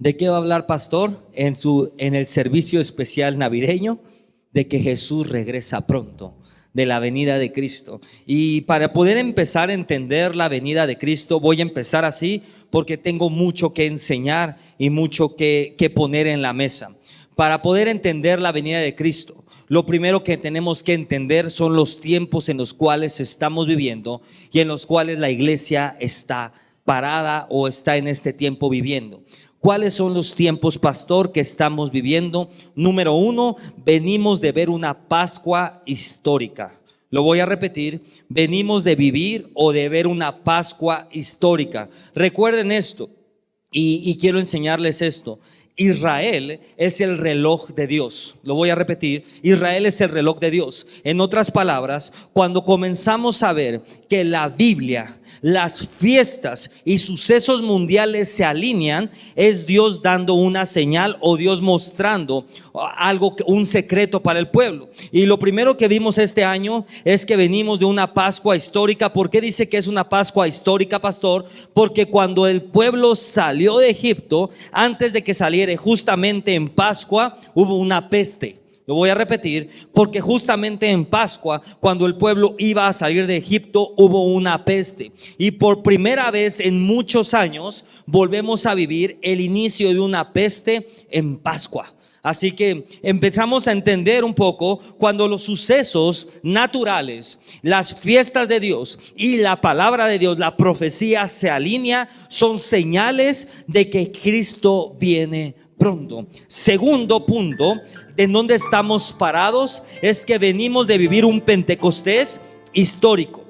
¿De qué va a hablar, pastor? En el servicio especial navideño, de que Jesús regresa pronto, de la venida de Cristo. Y para poder empezar a entender la venida de Cristo, voy a empezar así, porque tengo mucho que enseñar y mucho que poner en la mesa. Para poder entender la venida de Cristo, lo primero que tenemos que entender son los tiempos en los cuales estamos viviendo y en los cuales la iglesia está parada o está en este tiempo viviendo. ¿Cuáles son los tiempos, pastor, que estamos viviendo? Número uno, venimos de ver una Pascua histórica. Lo voy a repetir, venimos de vivir o de ver una Pascua histórica. Recuerden esto, y quiero enseñarles esto. Israel es el reloj de Dios. Lo voy a repetir, Israel es el reloj de Dios. En otras palabras, cuando comenzamos a ver que la Biblia, las fiestas y sucesos mundiales se alinean, es Dios dando una señal o Dios mostrando algo, un secreto para el pueblo. Y lo primero que vimos este año es que venimos de una Pascua histórica. ¿Por qué dice que es una Pascua histórica, pastor? Porque cuando el pueblo salió de Egipto, antes de que saliera, justamente en Pascua hubo una peste. Lo voy a repetir, porque justamente en Pascua, cuando el pueblo iba a salir de Egipto, hubo una peste. Y por primera vez en muchos años volvemos a vivir el inicio de una peste en Pascua. Así que empezamos a entender un poco cuando los sucesos naturales, las fiestas de Dios y la palabra de Dios, la profecía se alinea, son señales de que Cristo viene pronto. Segundo punto, en donde estamos parados, es que venimos de vivir un Pentecostés histórico.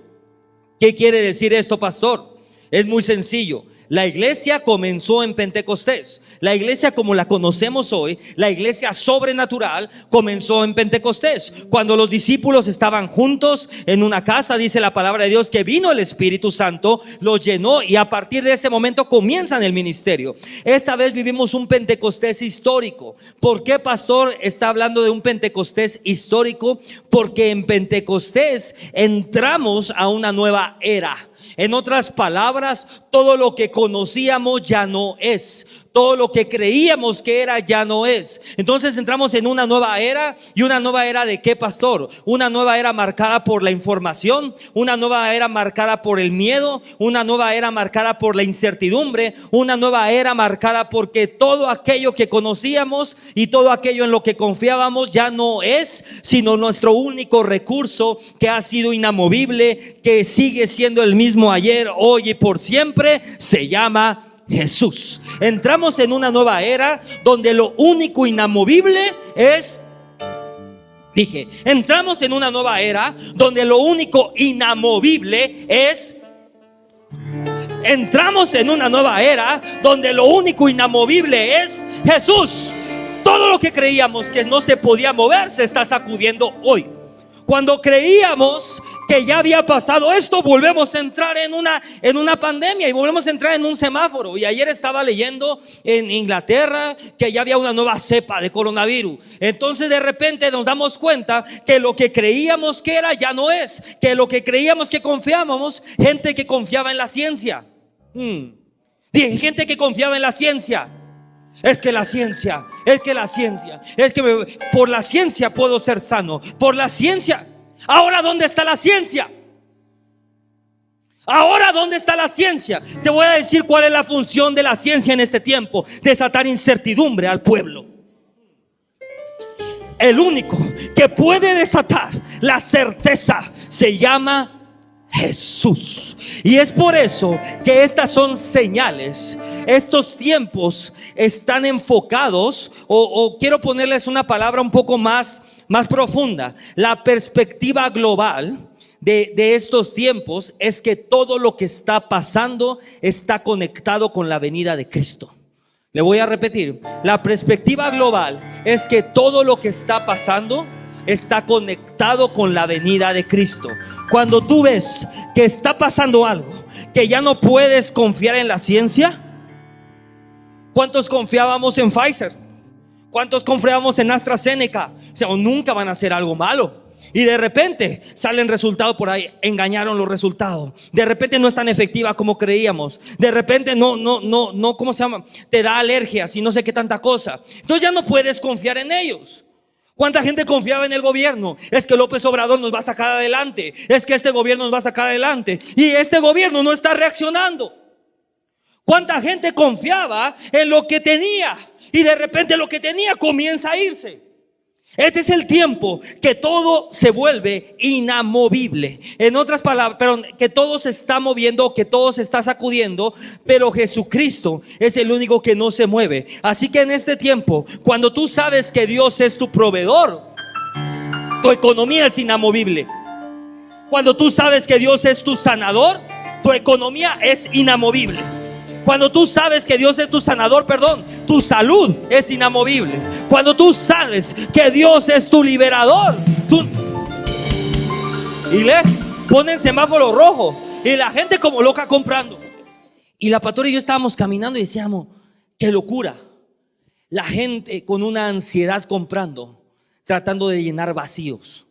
¿Qué quiere decir esto, pastor? Es muy sencillo. La iglesia comenzó en Pentecostés. La iglesia como la conocemos hoy, la iglesia sobrenatural, comenzó en Pentecostés. Cuando los discípulos estaban juntos en una casa, dice la palabra de Dios que vino el Espíritu Santo, los llenó y a partir de ese momento comienzan el ministerio. Esta vez vivimos un Pentecostés histórico. ¿Por qué, pastor, está hablando de un Pentecostés histórico? Porque en Pentecostés entramos a una nueva era. En otras palabras, todo lo que conocíamos ya no es. Todo lo que creíamos que era ya no es. Entonces entramos en una nueva era. ¿Y una nueva era de qué, pastor? Una nueva era marcada por la información, una nueva era marcada por el miedo, una nueva era marcada por la incertidumbre, una nueva era marcada porque todo aquello que conocíamos y todo aquello en lo que confiábamos ya no es, sino nuestro único recurso que ha sido inamovible, que sigue siendo el mismo ayer, hoy y por siempre, se llama Jesús. Entramos en una nueva era donde lo único inamovible es, entramos en una nueva era donde lo único inamovible es, entramos en una nueva era donde lo único inamovible es Jesús. Todo lo que creíamos que no se podía mover se está sacudiendo hoy. Cuando creíamos que ya había pasado esto, volvemos a entrar en una pandemia y volvemos a entrar en un semáforo. Y ayer estaba leyendo en Inglaterra que ya había una nueva cepa de coronavirus. Entonces de repente nos damos cuenta que lo que creíamos que era ya no es, que lo que creíamos que confiábamos, gente que confiaba en la ciencia. Gente que confiaba en la ciencia. Es que por la ciencia puedo ser sano. Por la ciencia. Ahora, ¿dónde está la ciencia? Ahora, ¿dónde está la ciencia? Te voy a decir cuál es la función de la ciencia en este tiempo: desatar incertidumbre al pueblo. El único que puede desatar la certeza se llama Jesús. Y es por eso que estas son señales. Estos tiempos están enfocados, o quiero ponerles una palabra un poco más profunda. La perspectiva global de estos tiempos es que todo lo que está pasando está conectado con la venida de Cristo. Le voy a repetir, la perspectiva global es que todo lo que está pasando está conectado con la venida de Cristo. Cuando tú ves que está pasando algo, que ya no puedes confiar en la ciencia. ¿Cuántos confiábamos en Pfizer? ¿Cuántos confiábamos en AstraZeneca? O sea, nunca van a hacer algo malo. Y de repente salen resultados por ahí, engañaron los resultados. De repente no es tan efectiva como creíamos. De repente no, ¿cómo se llama? Te da alergias y no sé qué tanta cosa. Entonces ya no puedes confiar en ellos. ¿Cuánta gente confiaba en el gobierno? Es que López Obrador nos va a sacar adelante. Es que este gobierno nos va a sacar adelante. Y este gobierno no está reaccionando. ¿Cuánta gente confiaba en lo que tenía? Y de repente lo que tenía comienza a irse. Este es el tiempo que todo se vuelve inamovible. En otras palabras, que todo se está moviendo, que todo se está sacudiendo, pero Jesucristo es el único que no se mueve. Así que en este tiempo, cuando tú sabes que Dios es tu proveedor, tu economía es inamovible. Cuando tú sabes que Dios es tu sanador, tu economía es inamovible. Cuando tú sabes que Dios es tu sanador, tu salud es inamovible. Cuando tú sabes que Dios es tu liberador, y le ponen semáforo rojo y la gente como loca comprando. Y la pastora y yo estábamos caminando y decíamos, qué locura. La gente con una ansiedad comprando, tratando de llenar vacíos.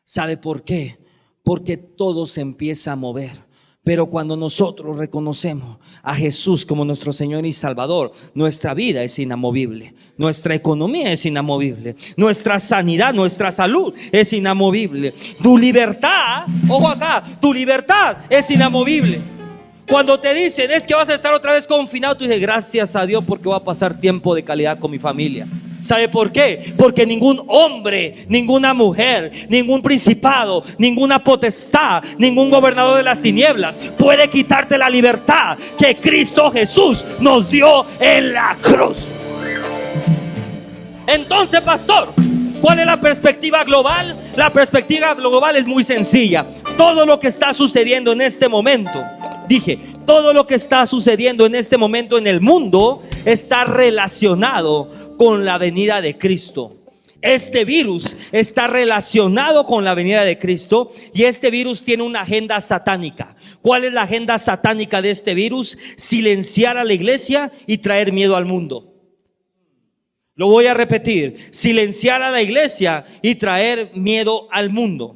¿Sabe por qué? Porque todo se empieza a mover. Pero cuando nosotros reconocemos a Jesús como nuestro Señor y Salvador, nuestra vida es inamovible, nuestra economía es inamovible, nuestra sanidad, nuestra salud es inamovible. Tu libertad, ojo acá, tu libertad es inamovible. Cuando te dicen es que vas a estar otra vez confinado, tú dices gracias a Dios porque voy a pasar tiempo de calidad con mi familia. ¿Sabe por qué? Porque ningún hombre, ninguna mujer, ningún principado, ninguna potestad, ningún gobernador de las tinieblas puede quitarte la libertad que Cristo Jesús nos dio en la cruz. Entonces, pastor, ¿cuál es la perspectiva global? La perspectiva global es muy sencilla. Todo lo que está sucediendo en este momento, todo lo que está sucediendo en este momento en el mundo está relacionado con la venida de Cristo. Este virus está relacionado con la venida de Cristo y este virus tiene una agenda satánica. ¿Cuál es la agenda satánica de este virus? Silenciar a la iglesia y traer miedo al mundo. Lo voy a repetir: silenciar a la iglesia y traer miedo al mundo.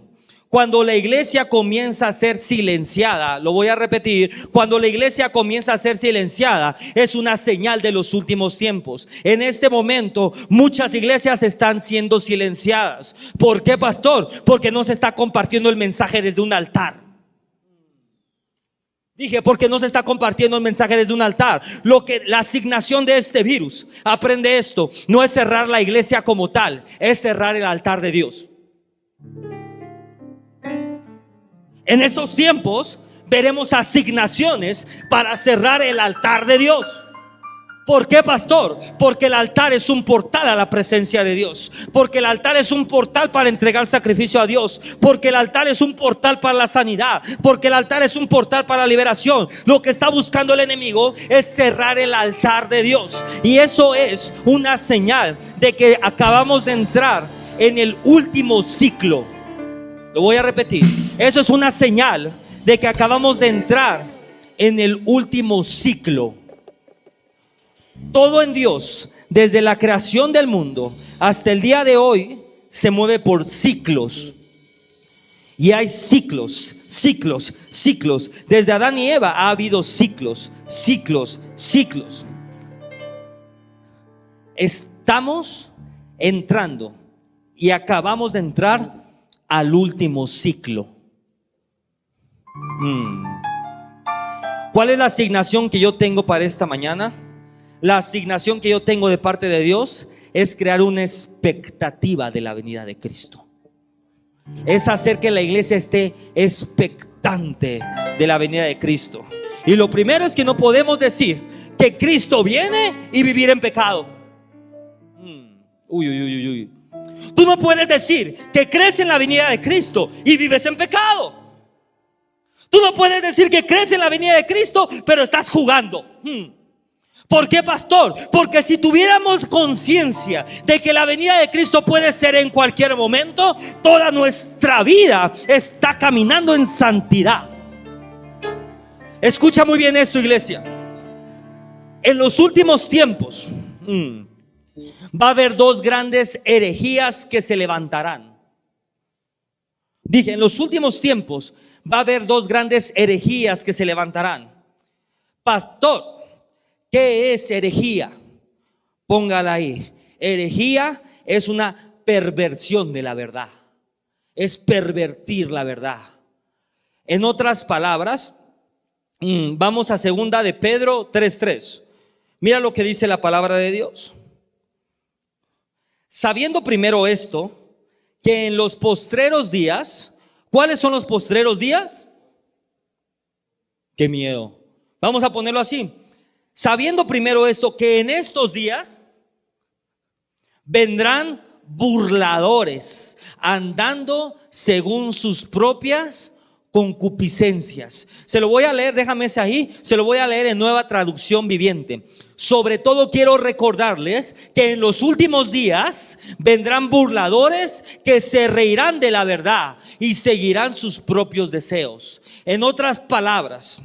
Cuando la iglesia comienza a ser silenciada, lo voy a repetir, cuando la iglesia comienza a ser silenciada, es una señal de los últimos tiempos. En este momento, muchas iglesias están siendo silenciadas. ¿Por qué, pastor? Porque no se está compartiendo el mensaje desde un altar. Porque no se está compartiendo el mensaje desde un altar. La asignación de este virus, aprende esto, no es cerrar la iglesia como tal, es cerrar el altar de Dios. En estos tiempos veremos asignaciones para cerrar el altar de Dios. ¿Por qué, pastor? Porque el altar es un portal a la presencia de Dios. Porque el altar es un portal para entregar sacrificio a Dios. Porque el altar es un portal para la sanidad. Porque el altar es un portal para la liberación. Lo que está buscando el enemigo es cerrar el altar de Dios. Y eso es una señal de que acabamos de entrar en el último ciclo. Lo voy a repetir. Eso es una señal de que acabamos de entrar en el último ciclo. Todo en Dios, desde la creación del mundo hasta el día de hoy, se mueve por ciclos. Y hay ciclos. Desde Adán y Eva ha habido ciclos. Estamos entrando y acabamos de entrar al último ciclo. ¿Cuál es la asignación que yo tengo para esta mañana? La asignación que yo tengo de parte de Dios es crear una expectativa de la venida de Cristo. Es hacer que la iglesia esté expectante de la venida de Cristo. Y lo primero es que no podemos decir que Cristo viene y vivir en pecado. Tú no puedes decir que crees en la venida de Cristo y vives en pecado. Tú no puedes decir que crees en la venida de Cristo pero estás jugando. ¿Por qué, pastor? Porque si tuviéramos conciencia de que la venida de Cristo puede ser en cualquier momento, toda nuestra vida está caminando en santidad. Escucha muy bien esto, iglesia. En los últimos tiempos va a haber dos grandes herejías que se levantarán. Dije, en los últimos tiempos va a haber dos grandes herejías que se levantarán. Pastor, ¿qué es herejía? Póngala ahí. Herejía es una perversión de la verdad. Es pervertir la verdad. En otras palabras, vamos a 2 de Pedro 3:3. Mira lo que dice la palabra de Dios. Sabiendo primero esto, que en los postreros días, ¿cuáles son los postreros días? Qué miedo. Vamos a ponerlo así. Sabiendo primero esto, que en estos días vendrán burladores, andando según sus propias concupiscencias. Se lo voy a leer, déjame ese ahí, se lo voy a leer en Nueva Traducción Viviente. Sobre todo quiero recordarles que en los últimos días vendrán burladores que se reirán de la verdad y seguirán sus propios deseos. En otras palabras,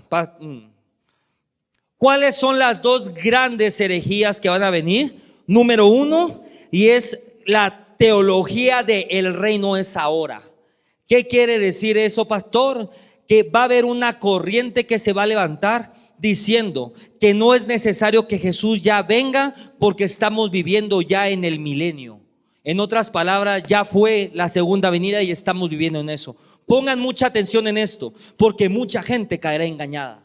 ¿cuáles son las dos grandes herejías que van a venir? Número 1, y es la teología de el reino es ahora. ¿Qué quiere decir eso, pastor? Que va a haber una corriente que se va a levantar diciendo que no es necesario que Jesús ya venga porque estamos viviendo ya en el milenio. En otras palabras, ya fue la segunda venida y estamos viviendo en eso. Pongan mucha atención en esto, porque mucha gente caerá engañada.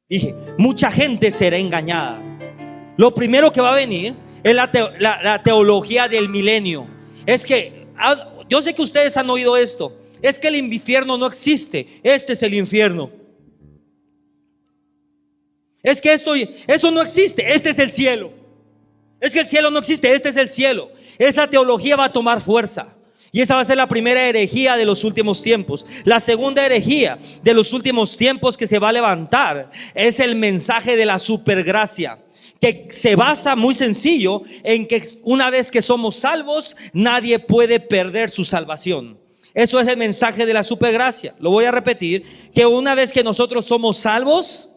Dije, mucha gente será engañada. Lo primero que va a venir es la teología del milenio. Es que yo sé que ustedes han oído esto. Es que el infierno no existe. Este es el infierno. Es que eso no existe. Este es el cielo. Es que el cielo no existe. Este es el cielo. Esa teología va a tomar fuerza. Y esa va a ser la primera herejía de los últimos tiempos. La segunda herejía de los últimos tiempos que se va a levantar es el mensaje de la supergracia, que se basa, muy sencillo, en que una vez que somos salvos, nadie puede perder su salvación. Eso es el mensaje de la supergracia. Lo voy a repetir, que una vez que nosotros somos salvos,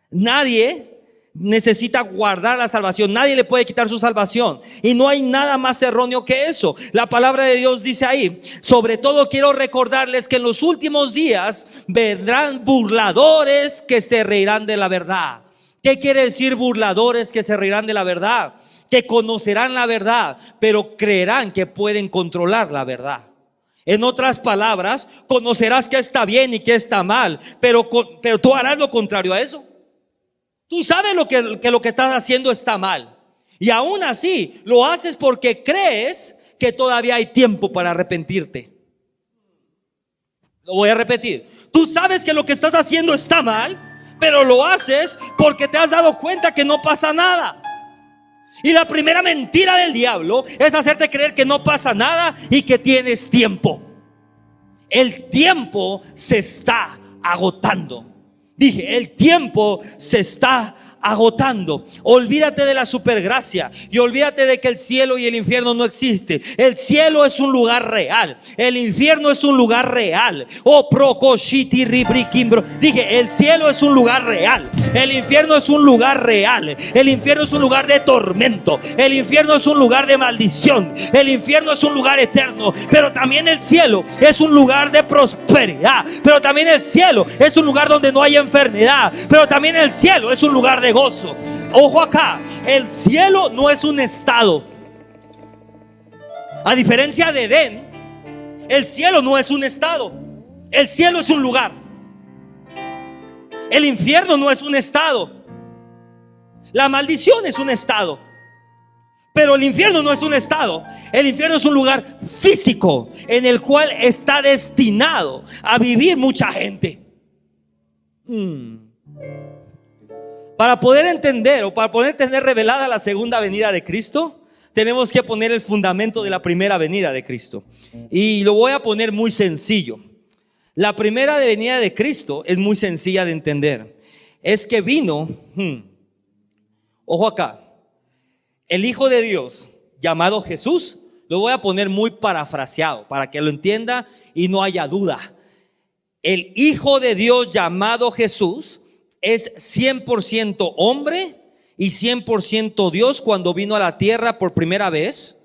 nadie necesita guardar la salvación, nadie le puede quitar su salvación, y no hay nada más erróneo que eso. La palabra de Dios dice ahí: sobre todo quiero recordarles que en los últimos días vendrán burladores que se reirán de la verdad. ¿Qué quiere decir burladores que se reirán de la verdad? Que conocerán la verdad, pero creerán que pueden controlar la verdad. En otras palabras, conocerás que está bien y que está mal, pero tú harás lo contrario a eso. Tú sabes que lo que estás haciendo está mal, y aún así lo haces porque crees que todavía hay tiempo para arrepentirte. Lo voy a repetir. Tú sabes que lo que estás haciendo está mal, pero lo haces porque te has dado cuenta que no pasa nada. Y la primera mentira del diablo es hacerte creer que no pasa nada y que tienes tiempo. El tiempo se está agotando. Dije, el tiempo se está agotando. Olvídate de la supergracia y olvídate de que el cielo y el infierno no existen. El cielo es un lugar real, el infierno es un lugar real. Dije, el cielo es un lugar real, el infierno es un lugar real. El infierno es un lugar de tormento, el infierno es un lugar de maldición, el infierno es un lugar eterno. Pero también el cielo es un lugar de prosperidad, pero también el cielo es un lugar donde no hay enfermedad, pero también el cielo es un lugar de gozo. Ojo acá, el cielo no es un estado. A diferencia de Edén, el cielo no es un estado. El cielo es un lugar. El infierno no es un estado. La maldición es un estado, pero el infierno no es un estado. El infierno es un lugar físico en el cual está destinado a vivir mucha gente. Para poder entender o para poder tener revelada la segunda venida de Cristo, tenemos que poner el fundamento de la primera venida de Cristo. Y lo voy a poner muy sencillo. La primera venida de Cristo es muy sencilla de entender. Es que vino, ojo acá, el Hijo de Dios llamado Jesús. Lo voy a poner muy parafraseado para que lo entienda y no haya duda. El Hijo de Dios llamado Jesús es 100% hombre y 100% Dios. Cuando vino a la tierra por primera vez,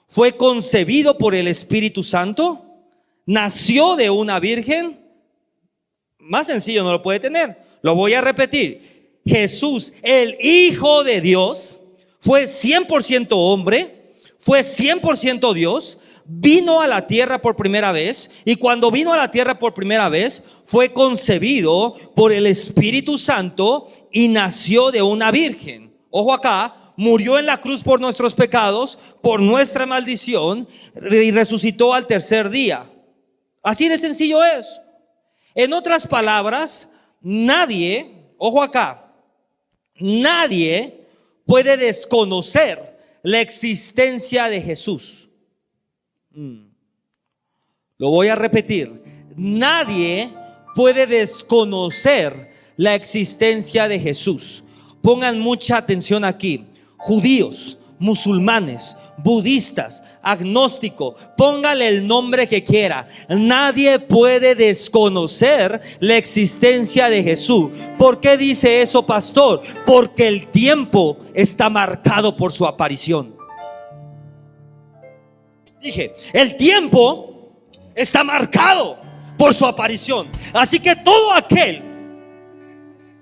fue concebido por el Espíritu Santo, nació de una virgen. Más sencillo no lo puede tener. Lo voy a repetir. Jesús, el Hijo de Dios, fue 100% hombre, fue 100% Dios, vino a la tierra por primera vez, y cuando vino a la tierra por primera vez, fue concebido por el Espíritu Santo y nació de una virgen. Ojo acá, murió en la cruz por nuestros pecados, por nuestra maldición, y resucitó al tercer día. Así de sencillo es. En otras palabras, nadie, ojo acá, nadie puede desconocer la existencia de Jesús. Lo voy a repetir. Nadie puede desconocer la existencia de Jesús. Pongan mucha atención aquí. Judíos, musulmanes, budistas, agnóstico, póngale el nombre que quiera. Nadie puede desconocer la existencia de Jesús. ¿Por qué dice eso, pastor? Porque el tiempo está marcado por su aparición. Dije, el tiempo está marcado por su aparición. Así que todo aquel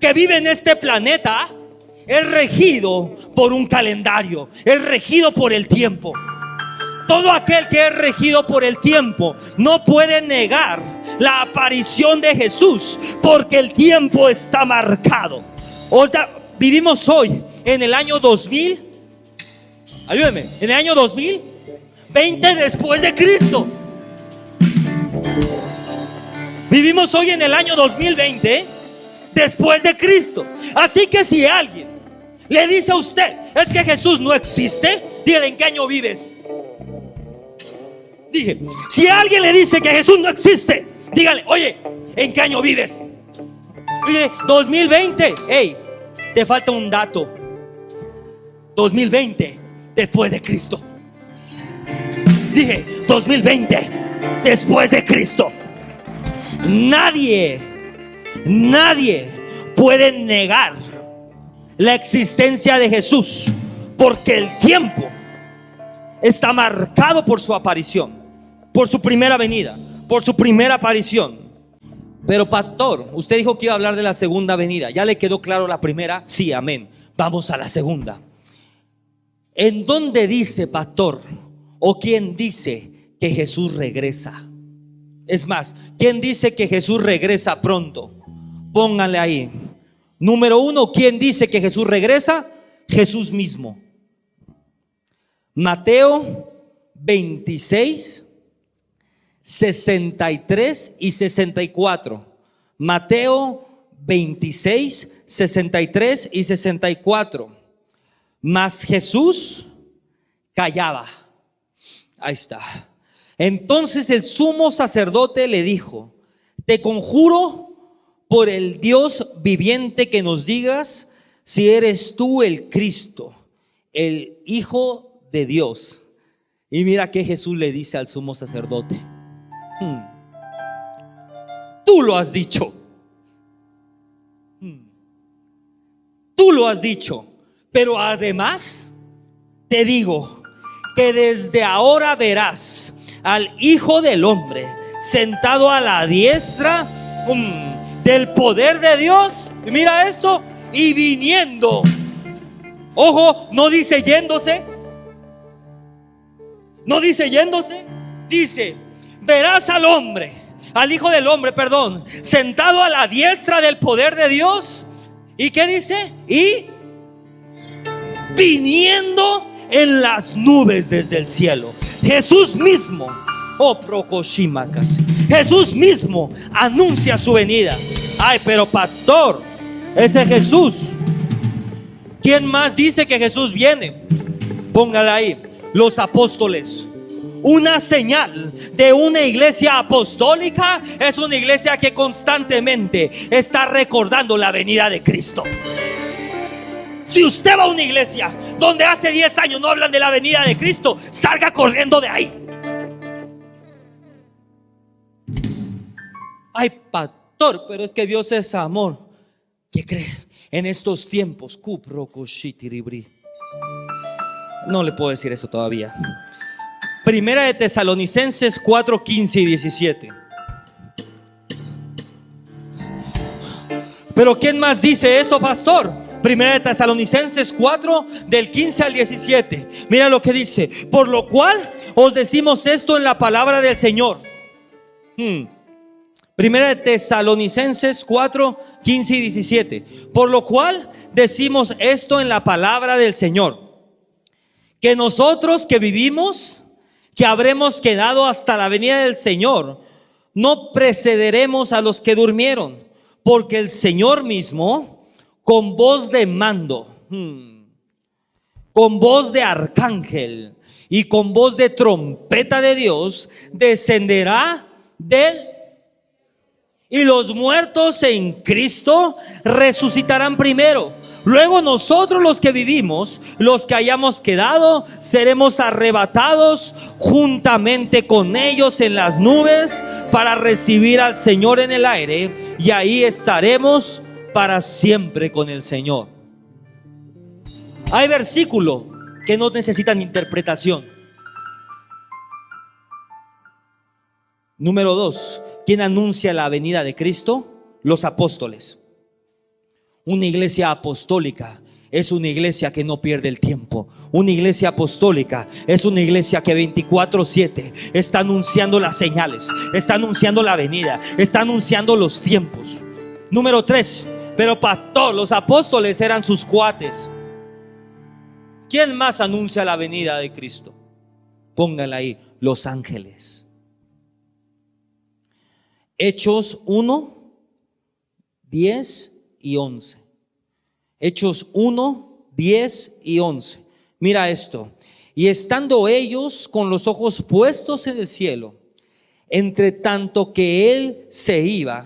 que vive en este planeta es regido por un calendario, es regido por el tiempo. Todo aquel que es regido por el tiempo no puede negar la aparición de Jesús, porque el tiempo está marcado. Vivimos hoy en el año 2000. Ayúdeme, en el año 2020 después de Cristo. Vivimos hoy en el año 2020 después de Cristo. Así que si alguien le dice a usted, es que Jesús no existe, dígale, ¿en qué año vives? Dije, si alguien le dice que Jesús no existe, dígale, oye, ¿en qué año vives? Oye, 2020, hey, te falta un dato. 2020 después de Cristo. Dije, 2020 después de Cristo. Nadie puede negar la existencia de Jesús, porque el tiempo está marcado por su aparición, por su primera venida, por su primera aparición. Pero pastor, usted dijo que iba a hablar de la segunda venida. ¿Ya le quedó claro la primera? Sí, amén. Vamos a la segunda. ¿En dónde dice, pastor, o quién dice que Jesús regresa? Es más, ¿quién dice que Jesús regresa pronto? Pónganle ahí. Número 1, ¿quién dice que Jesús regresa? Jesús mismo. Mateo 26, 63 y 64. Mateo 26, 63 y 64. Mas Jesús callaba. Ahí está. Entonces el sumo sacerdote le dijo: te conjuro por el Dios viviente que nos digas si eres tú el Cristo, el Hijo de Dios. Y mira que Jesús le dice al sumo sacerdote: tú lo has dicho. Tú lo has dicho. Pero además te digo que desde ahora verás al Hijo del Hombre sentado a la diestra del poder de Dios. Mira esto. Y viniendo. Ojo, no dice yéndose. No dice yéndose. Dice, verás al hombre, al Hijo del Hombre, perdón, sentado a la diestra del poder de Dios. ¿Y qué dice? Y viniendo en las nubes desde el cielo. Jesús mismo, Jesús mismo anuncia su venida. Ay, pero pastor, ese Jesús, ¿quién más dice que Jesús viene? Póngala ahí. Los apóstoles. Una señal de una iglesia apostólica es una iglesia que constantemente está recordando la venida de Cristo. Si usted va a una iglesia donde hace 10 años no hablan de la venida de Cristo, salga corriendo de ahí. Ay, pastor, pero es que Dios es amor. ¿Qué cree? En estos tiempos, no le puedo decir eso todavía. Primera de Tesalonicenses 4, 15 y 17. Pero ¿quién más dice eso, pastor? Primera de Tesalonicenses 4, del 15 al 17. Mira lo que dice: por lo cual os decimos esto en la palabra del Señor. Primera de Tesalonicenses 4, 15 y 17. Por lo cual decimos esto en la palabra del Señor, que nosotros que vivimos, que habremos quedado hasta la venida del Señor, no precederemos a los que durmieron, porque el Señor mismo, con voz de mando, con voz de arcángel y con voz de trompeta de Dios, descenderá del... Y los muertos en Cristo resucitarán primero. Luego nosotros los que vivimos, los que hayamos quedado, seremos arrebatados juntamente con ellos en las nubes para recibir al Señor en el aire, y ahí estaremos para siempre con el Señor. Hay versículos que no necesitan interpretación. Número 2. ¿Quién anuncia la venida de Cristo? Los apóstoles. Una iglesia apostólica es una iglesia que no pierde el tiempo. Una iglesia apostólica es una iglesia que 24/7 está anunciando las señales, está anunciando la venida, está anunciando los tiempos. Número 3. Pero pastor, los apóstoles eran sus cuates. ¿Quién más anuncia la venida de Cristo? Pónganla ahí: los ángeles. Hechos 1, 10 y 11. Hechos 1, 10 y 11. Mira esto: y estando ellos con los ojos puestos en el cielo, entre tanto que él se iba,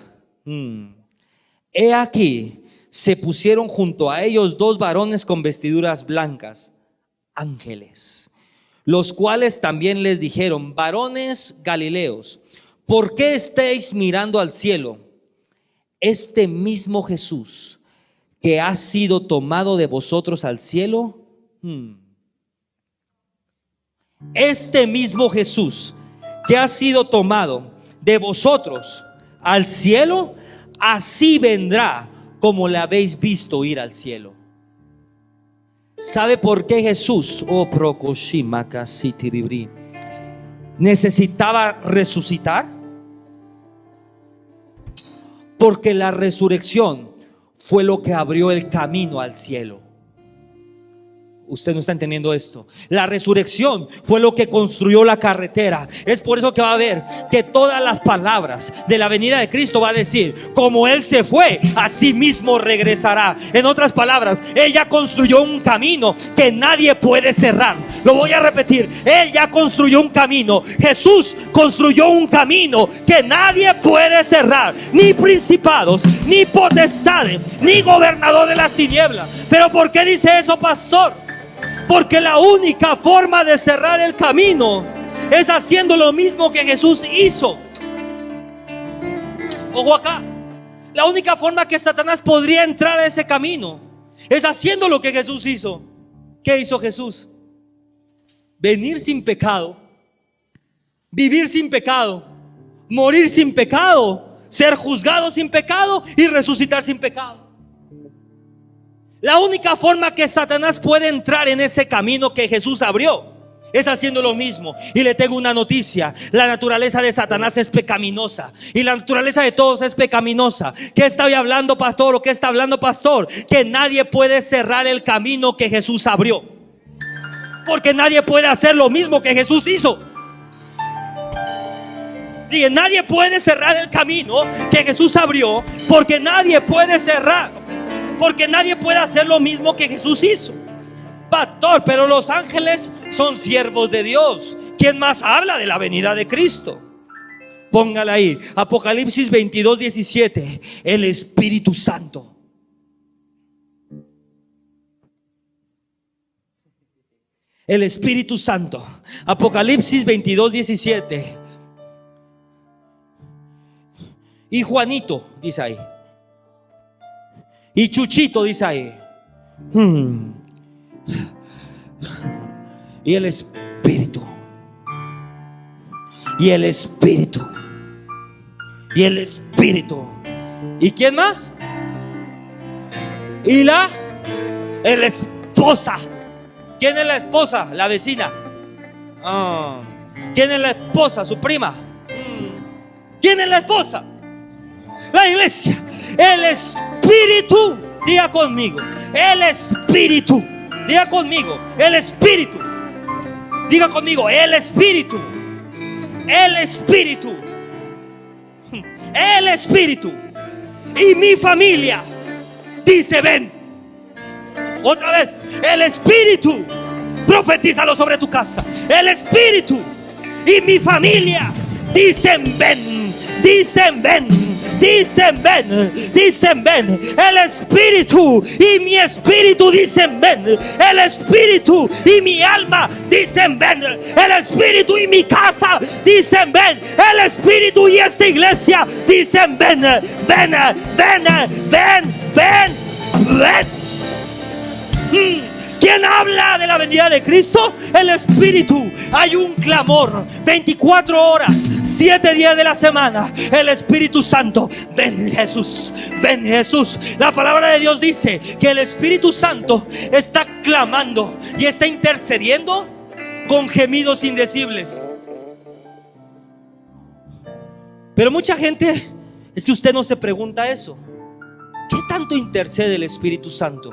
he aquí, se pusieron junto a ellos dos varones con vestiduras blancas, ángeles, los cuales también les dijeron: varones Galileos, ¿por qué estáis mirando al cielo? Este mismo Jesús que ha sido tomado de vosotros al cielo, este mismo Jesús que ha sido tomado de vosotros al cielo, así vendrá como le habéis visto ir al cielo. ¿Sabe por qué Jesús, necesitaba resucitar? Porque la resurrección fue lo que abrió el camino al cielo. Usted no está entendiendo esto. La resurrección fue lo que construyó la carretera. Es por eso que va a ver que todas las palabras de la venida de Cristo va a decir: como Él se fue, así mismo regresará. En otras palabras, Él ya construyó un camino que nadie puede cerrar. Lo voy a repetir: Él ya construyó un camino. Jesús construyó un camino que nadie puede cerrar. Ni principados, ni potestades, ni gobernador de las tinieblas. ¿Pero por qué dice eso, pastor? Porque la única forma de cerrar el camino es haciendo lo mismo que Jesús hizo. Ojo acá: la única forma que Satanás podría entrar a ese camino es haciendo lo que Jesús hizo. ¿Qué hizo Jesús? Venir sin pecado, vivir sin pecado, morir sin pecado, ser juzgado sin pecado y resucitar sin pecado. La única forma que Satanás puede entrar en ese camino que Jesús abrió es haciendo lo mismo. Y le tengo una noticia: la naturaleza de Satanás es pecaminosa, y la naturaleza de todos es pecaminosa. ¿Qué estoy hablando, pastor? ¿O qué está hablando, pastor? Que nadie puede cerrar el camino que Jesús abrió, porque nadie puede hacer lo mismo que Jesús hizo. Dije: nadie puede cerrar el camino que Jesús abrió, porque nadie puede cerrar, porque nadie puede hacer lo mismo que Jesús hizo. Pastor, pero los ángeles son siervos de Dios. ¿Quién más habla de la venida de Cristo? Póngala ahí: Apocalipsis 22, 17. El Espíritu Santo. El Espíritu Santo. Apocalipsis 22, 17. Y Juanito, dice ahí. Y Chuchito, dice ahí. Y el Espíritu y el Espíritu. Y el Espíritu. ¿Y quién más? Y la esposa. ¿Quién es la esposa? La vecina. ¿Quién es la esposa? Su prima. ¿Quién es la esposa? La iglesia. El Espíritu. Diga conmigo. El Espíritu. Diga conmigo. El Espíritu. Diga conmigo. El Espíritu. El Espíritu. El Espíritu. Y mi familia dice ven. Otra vez. El Espíritu. Profetízalo sobre tu casa. El Espíritu y mi familia dicen ven. Dicen ven. Dicen ven. Dicen ven. El Espíritu y mi espíritu dicen ven. El Espíritu y mi alma dicen ven. El Espíritu y mi casa dicen ven. El Espíritu y esta iglesia dicen ven. Ven, ven, ven, ven, ven. ¿Quién habla de la venida de Cristo? El Espíritu. Hay un clamor 24 horas, 7 días de la semana. El Espíritu Santo. Ven Jesús, ven Jesús. La palabra de Dios dice que el Espíritu Santo está clamando y está intercediendo con gemidos indecibles. Pero mucha gente, es que usted no se pregunta eso. ¿Qué tanto intercede el Espíritu Santo?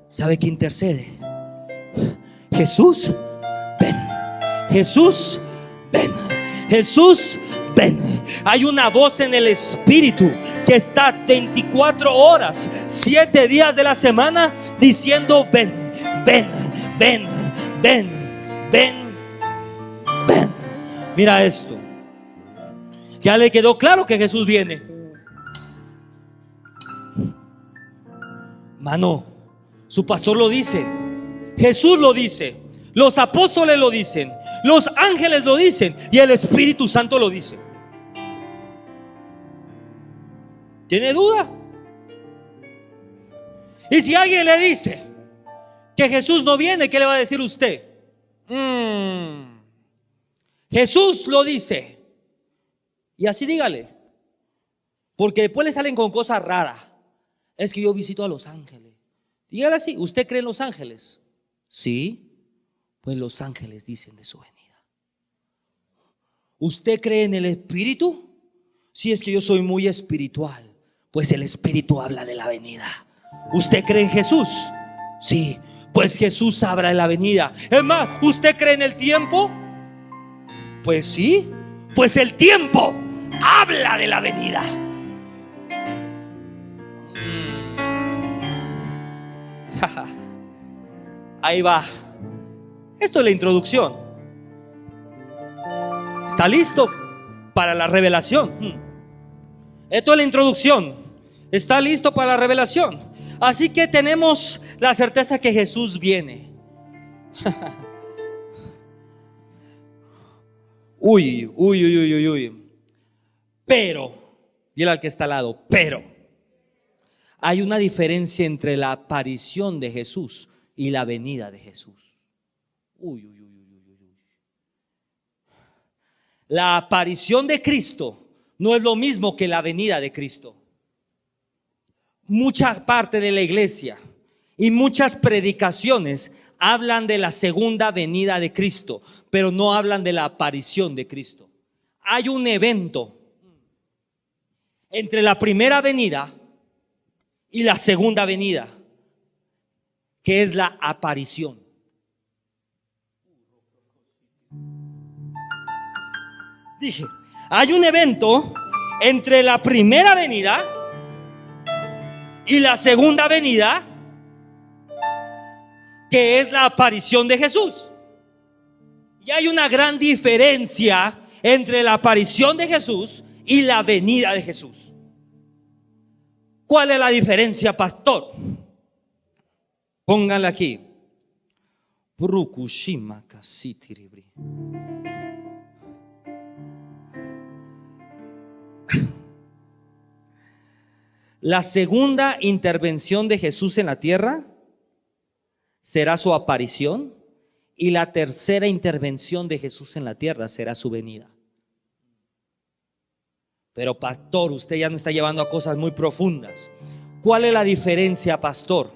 ¿Sabe qué intercede? Jesús, ven. Jesús, ven. Jesús, ven. Hay una voz en el Espíritu que está 24 horas, 7 días de la semana diciendo ven, ven, ven, ven, ven, ven. Mira esto. Ya le quedó claro que Jesús viene. Mano, su pastor lo dice, Jesús lo dice, los apóstoles lo dicen, los ángeles lo dicen y el Espíritu Santo lo dice. ¿Tiene duda? Y si alguien le dice que Jesús no viene, ¿qué le va a decir usted? Jesús lo dice. Y así dígale, porque después le salen con cosas raras. Es que yo visito a los ángeles. Dígale así, ¿usted cree en los ángeles? Sí, pues los ángeles dicen de su venida. ¿Usted cree en el Espíritu? Si es que yo soy muy espiritual, pues el Espíritu habla de la venida. ¿Usted cree en Jesús? Sí, pues Jesús habla de la venida. Es más, ¿usted cree en el tiempo? Pues sí, pues el tiempo habla de la venida. Ahí va. Esto es la introducción. ¿Está listo para la revelación? Esto es la introducción. ¿Está listo para la revelación? Así que tenemos la certeza que Jesús viene. Uy. Pero, dile al que está al lado, pero hay una diferencia entre la aparición de Jesús y la venida de Jesús. La aparición de Cristo no es lo mismo que la venida de Cristo. Mucha parte de la iglesia y muchas predicaciones hablan de la segunda venida de Cristo, pero no hablan de la aparición de Cristo. Hay un evento entre la primera venida y la segunda venida, que es la aparición. Dije, hay un evento entre la primera venida y la segunda venida, que es la aparición de Jesús. Y hay una gran diferencia entre la aparición de Jesús y la venida de Jesús. ¿Cuál es la diferencia, pastor? Pónganla aquí. La segunda intervención de Jesús en la tierra será su aparición, Y la tercera intervención de Jesús en la tierra será su venida. Pero pastor, usted ya me está llevando a cosas muy profundas. ¿Cuál es la diferencia, pastor?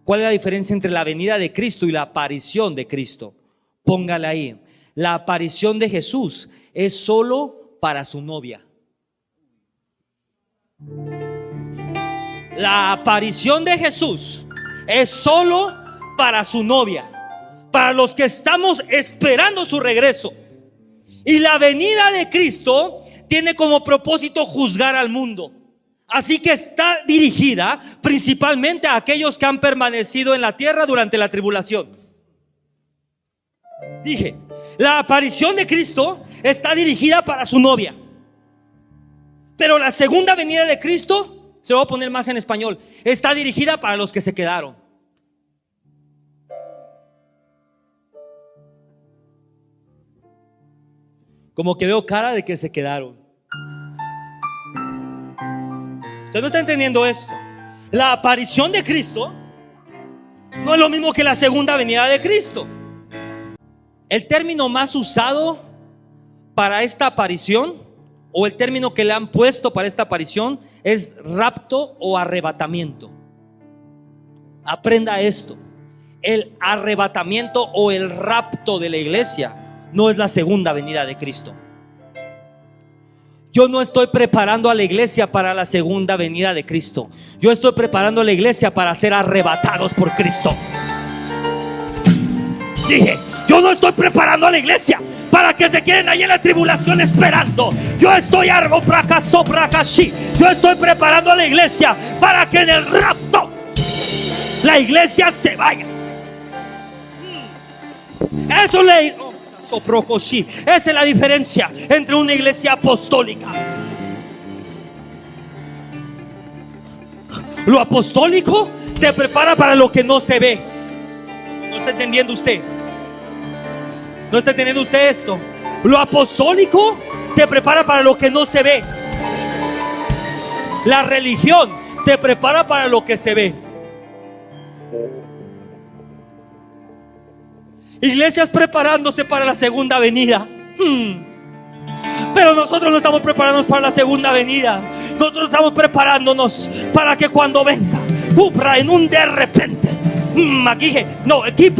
¿Cuál es la diferencia entre la venida de Cristo y la aparición de Cristo? Póngale ahí. La aparición de Jesús es solo para su novia. La aparición de Jesús es solo para su novia, para los que estamos esperando su regreso. Y la venida de Cristo tiene como propósito juzgar al mundo. Así que está dirigida principalmente a aquellos que han permanecido en la tierra durante la tribulación. Dije, la aparición de Cristo está dirigida para su novia. Pero la segunda venida de Cristo, se lo voy a poner más en español, está dirigida para los que se quedaron. Como que veo cara de que se quedaron. Usted no está entendiendo esto. La aparición de Cristo no es lo mismo que la segunda venida de Cristo. El término más usado para esta aparición, o el término que le han puesto para esta aparición, es rapto o arrebatamiento. Aprenda esto. El arrebatamiento o el rapto de la iglesia no es la segunda venida de Cristo. Yo no estoy preparando a la iglesia para la segunda venida de Cristo. Yo estoy preparando a la iglesia para ser arrebatados por Cristo. Dije, yo no estoy preparando a la iglesia para que se queden ahí en la tribulación esperando. Yo estoy preparando a la iglesia para que en el rapto la iglesia se vaya. Eso esa es la diferencia entre una iglesia apostólica. Lo apostólico te prepara para lo que no se ve. ¿No está entendiendo usted? ¿No está entendiendo usted esto? Lo apostólico te prepara para lo que no se ve. La religión te prepara para lo que se ve. Iglesias preparándose para la segunda venida. Pero nosotros no estamos preparándonos para la segunda venida. Nosotros estamos preparándonos para que cuando venga, en un de repente, aquí dije, no, aquí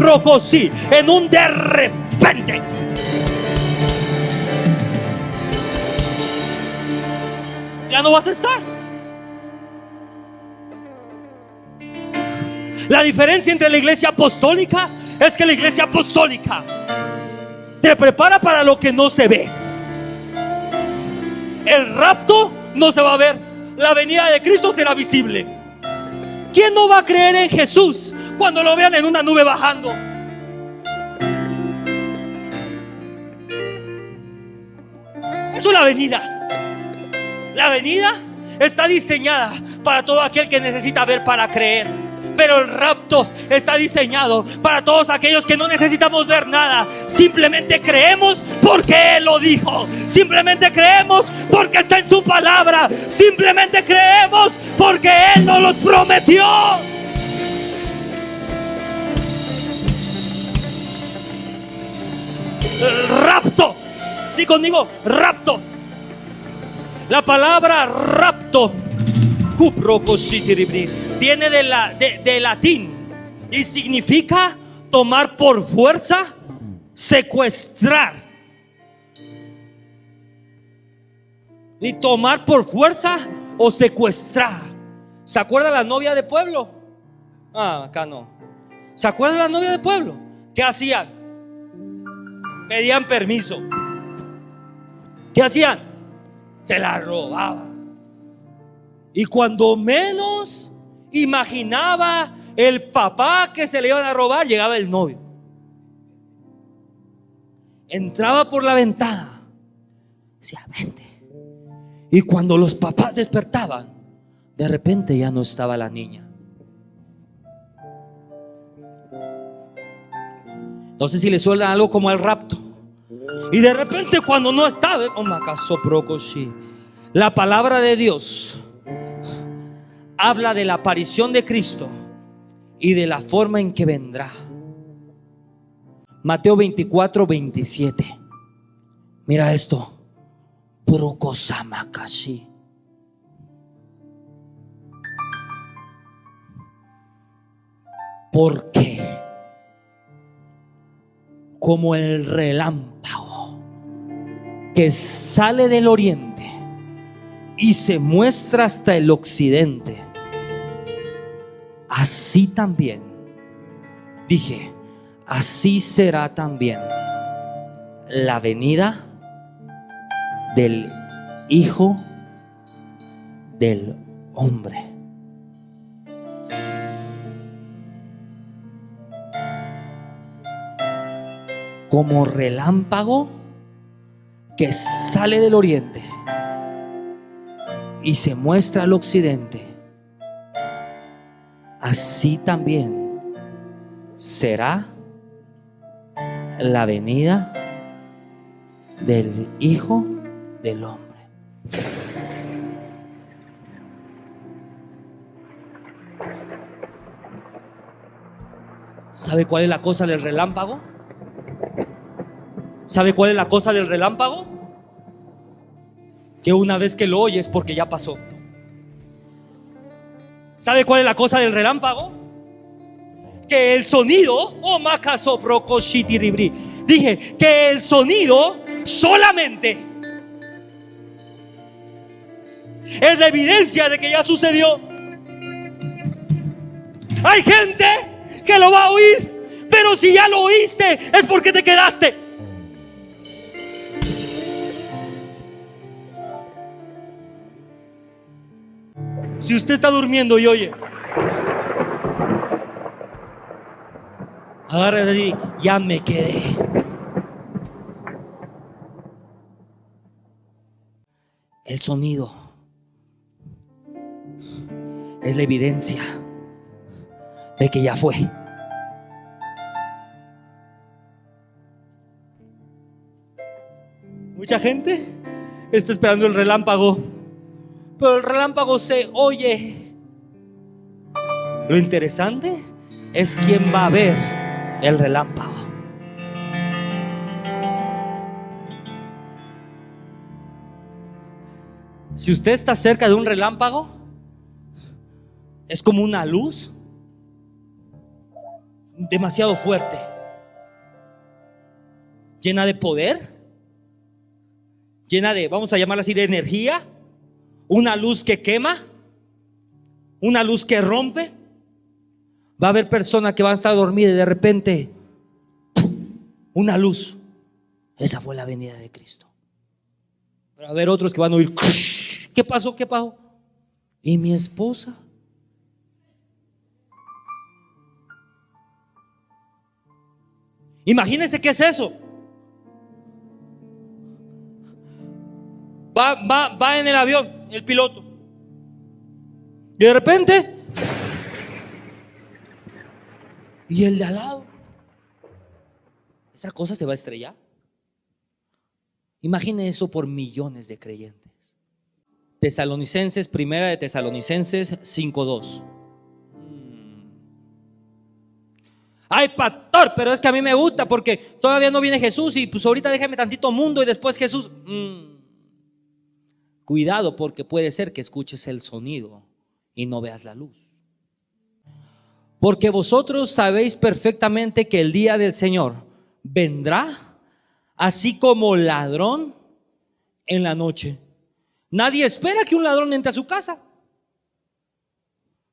sí, en un de repente. Ya no vas a estar. La diferencia entre la iglesia apostólica es que la iglesia apostólica te prepara para lo que no se ve. El rapto no se va a ver. La venida de Cristo será visible. ¿Quién no va a creer en Jesús cuando lo vean en una nube bajando? Eso es la venida. La venida está diseñada para todo aquel que necesita ver para creer. Pero el rapto está diseñado para todos aquellos que no necesitamos ver nada. Simplemente creemos porque Él lo dijo. Simplemente creemos porque está en su palabra. Simplemente creemos porque Él nos los prometió. El rapto. Di conmigo, rapto. La palabra rapto viene de latín y significa tomar por fuerza, secuestrar. Y tomar por fuerza o secuestrar. ¿Se acuerda la novia de pueblo? Acá no. ¿Se acuerda la novia de pueblo? ¿Qué hacían? Pedían permiso. ¿Qué hacían? Se la robaban. Y cuando menos imaginaba el papá que se le iban a robar, llegaba el novio. Entraba por la ventana, decía, vente. Y cuando los papás despertaban, de repente ya no estaba la niña. No sé si le suena algo como el rapto. Y de repente cuando no estaba, la palabra de Dios habla de la aparición de Cristo y de la forma en que vendrá. Mateo 24, 27. Mira esto. Purukosamakashi. Porque como el relámpago que sale del oriente y se muestra hasta el occidente, así también, dije, así será también la venida del Hijo del Hombre. Como relámpago que sale del oriente y se muestra al occidente, así también será la venida del Hijo del Hombre. ¿Sabe cuál es la cosa del relámpago? ¿Sabe cuál es la cosa del relámpago? Que una vez que lo oyes, porque ya pasó. ¿Sabe cuál es la cosa del relámpago? Que el sonido, dije que el sonido solamente es la evidencia de que ya sucedió. Hay gente que lo va a oír, pero si ya lo oíste es porque te quedaste. Si usted está durmiendo y oye, agárrese así, ya me quedé. El sonido es la evidencia de que ya fue. Mucha gente está esperando el relámpago, pero el relámpago se oye. Lo interesante es quién va a ver el relámpago. Si usted está cerca de un relámpago, es como una luz demasiado fuerte, llena de poder, llena de, vamos a llamarla así, de energía. Una luz que quema, una luz que rompe. Va a haber personas que van a estar dormidas y de repente una luz. Esa fue la venida de Cristo. Pero va a haber otros que van a oír, ¿qué pasó? ¿Qué pasó? ¿Y mi esposa? Imagínense qué es eso. Va en el avión, el piloto, y de repente, y el de al lado, esa cosa se va a estrellar. Imagine eso por millones de creyentes. Tesalonicenses, primera de Tesalonicenses 5:2. Ay, pastor, pero es que a mí me gusta porque todavía no viene Jesús y pues ahorita déjame tantito mundo y después Jesús. Cuidado, porque puede ser que escuches el sonido y no veas la luz. Porque vosotros sabéis perfectamente que el día del Señor vendrá así como ladrón en la noche. Nadie espera que un ladrón entre a su casa.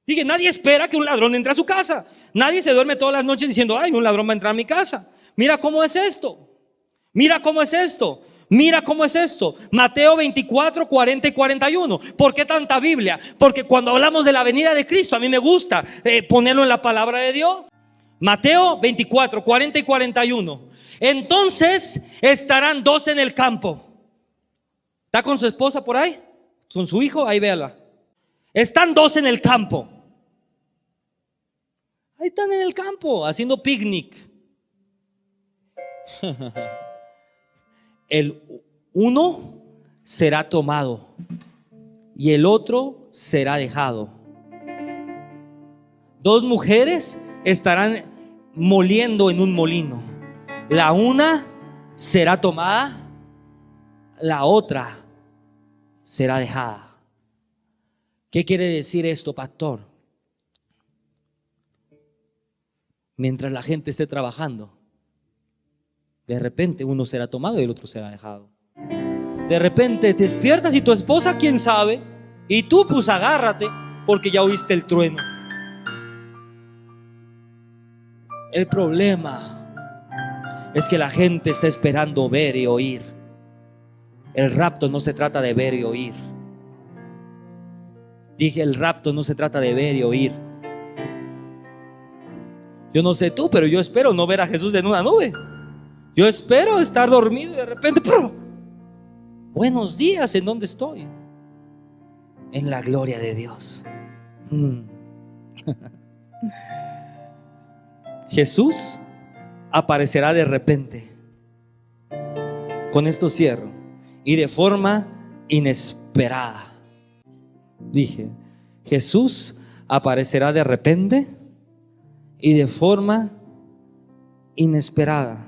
Dije, nadie espera que un ladrón entre a su casa. Nadie se duerme todas las noches diciendo, ay, un ladrón va a entrar a mi casa. Mira cómo es esto. Mira cómo es esto. Mira cómo es esto. Mateo 24, 40 y 41. ¿Por qué tanta Biblia? Porque cuando hablamos de la venida de Cristo, a mí me gusta ponerlo en la palabra de Dios. Mateo 24, 40 y 41. Entonces estarán dos en el campo. ¿Está con su esposa por ahí? ¿Con su hijo? Ahí véala. Están dos en el campo. Ahí están en el campo haciendo picnic. El uno será tomado y el otro será dejado. Dos mujeres estarán moliendo en un molino. La una será tomada, la otra será dejada. ¿Qué quiere decir esto, pastor? Mientras la gente esté trabajando, de repente uno será tomado y el otro será dejado. De repente te despiertas y tu esposa, quién sabe, y tú pues agárrate porque ya oíste el trueno. El problema es que la gente está esperando ver y oír. El rapto no se trata de ver y oír. Dije, el rapto no se trata de ver y oír. Yo no sé tú, pero yo espero no ver a Jesús en una nube. Yo espero estar dormido y de repente, ¡prum! Buenos días, ¿en dónde estoy? En la gloria de Dios. Jesús aparecerá de repente. Con esto cierro. Y de forma inesperada. Dije, Jesús aparecerá de repente y de forma inesperada.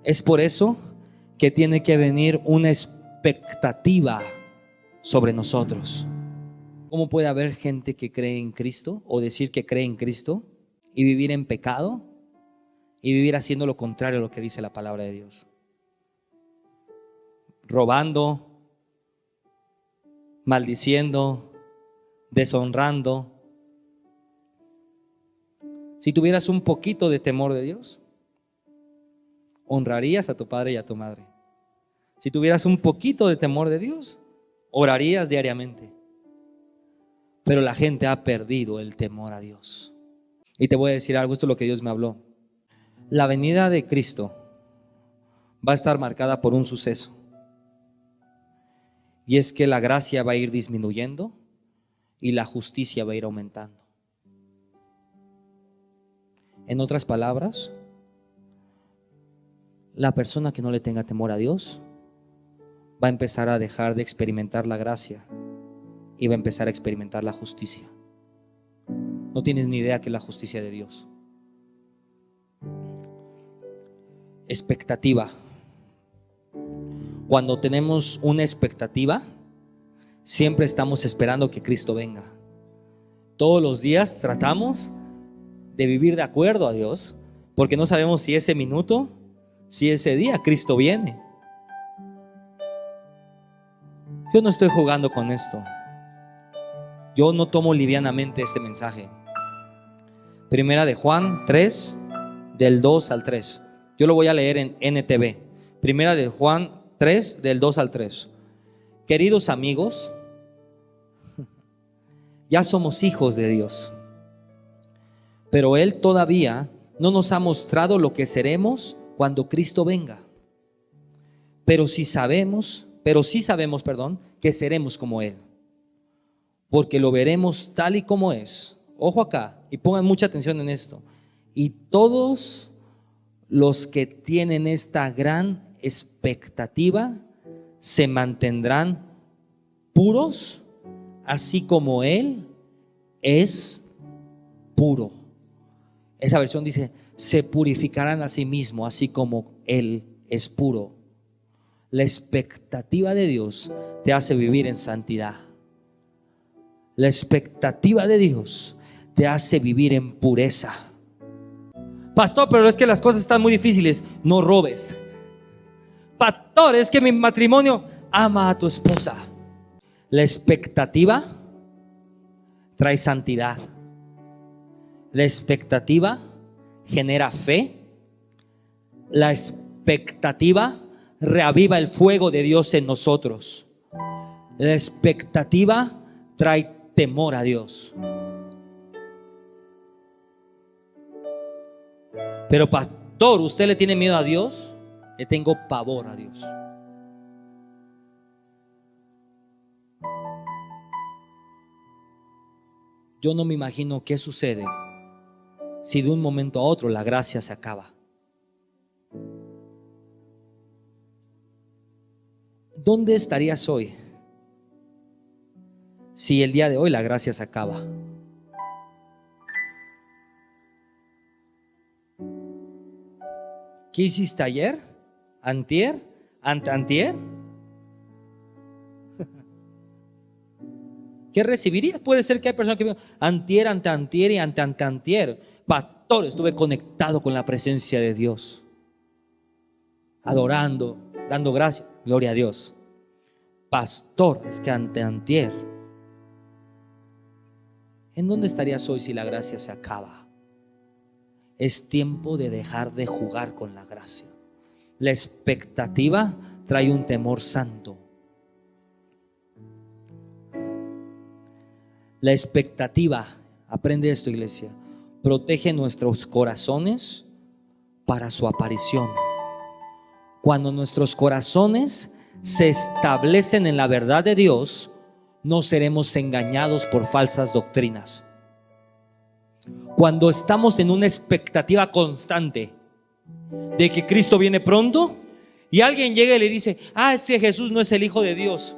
Es por eso que tiene que venir una expectativa sobre nosotros. ¿Cómo puede haber gente que cree en Cristo o decir que cree en Cristo y vivir en pecado y vivir haciendo lo contrario a lo que dice la palabra de Dios? Robando, maldiciendo, deshonrando. Si tuvieras un poquito de temor de Dios, honrarías a tu padre y a tu madre. Si tuvieras un poquito de temor de Dios, orarías diariamente. Pero la gente ha perdido el temor a Dios. Y te voy a decir algo, esto es lo que Dios me habló. La venida de Cristo va a estar marcada por un suceso. Y es que la gracia va a ir disminuyendo y la justicia va a ir aumentando. En otras palabras, la persona que no le tenga temor a Dios va a empezar a dejar de experimentar la gracia y va a empezar a experimentar la justicia. No tienes ni idea que es la justicia de Dios. Expectativa. Cuando tenemos una expectativa, siempre estamos esperando que Cristo venga. Todos los días tratamos de vivir de acuerdo a Dios, porque no sabemos si ese minuto, si ese día Cristo viene. Yo no estoy jugando con esto. Yo no tomo livianamente este mensaje. Primera de Juan 3, del 2 al 3. Yo lo voy a leer en NTV. Primera de Juan 3, del 2 al 3. Queridos amigos, ya somos hijos de Dios, pero Él todavía no nos ha mostrado lo que seremos cuando Cristo venga. Pero sí sabemos, que seremos como Él, porque lo veremos tal y como es. Ojo acá, y pongan mucha atención en esto. Y todos los que tienen esta gran expectativa se mantendrán puros, así como Él es puro. Esa versión dice, se purificarán a sí mismos, así como Él es puro. La expectativa de Dios te hace vivir en santidad. La expectativa de Dios te hace vivir en pureza. Pastor, pero es que las cosas están muy difíciles. No robes. Pastor, es que mi matrimonio, ama a tu esposa. La expectativa trae santidad. La expectativa genera fe. La expectativa reaviva el fuego de Dios en nosotros. La expectativa trae temor a Dios. Pero pastor, ¿usted le tiene miedo a Dios? Le tengo pavor a Dios. Yo no me imagino qué sucede si de un momento a otro la gracia se acaba. ¿Dónde estarías hoy si el día de hoy la gracia se acaba? ¿Qué hiciste ayer? ¿Antier? ¿Antier? ¿Qué recibirías? Puede ser que hay personas que digan antier, anteantier y anteantier. Pastor, estuve conectado con la presencia de Dios, adorando, dando gracias, gloria a Dios. Pastor, es que anteantier. ¿En dónde estarías hoy si la gracia se acaba? Es tiempo de dejar de jugar con la gracia. La expectativa trae un temor santo. La expectativa, aprende esto, iglesia, protege nuestros corazones para su aparición. Cuando nuestros corazones se establecen en la verdad de Dios, no seremos engañados por falsas doctrinas. Cuando estamos en una expectativa constante de que Cristo viene pronto y alguien llega y le dice, es que Jesús no es el Hijo de Dios,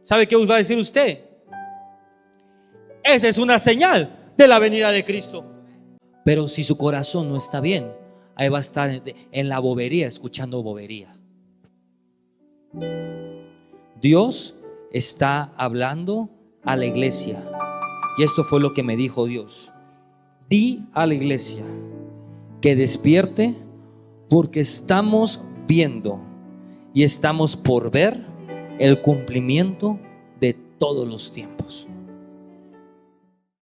¿sabe qué va a decir usted? Esa es una señal de la venida de Cristo. Pero si su corazón no está bien, ahí va a estar en la bobería, escuchando bobería. Dios está hablando a la iglesia, y esto fue lo que me dijo Dios: di a la iglesia que despierte, porque estamos viendo y estamos por ver el cumplimiento de todos los tiempos.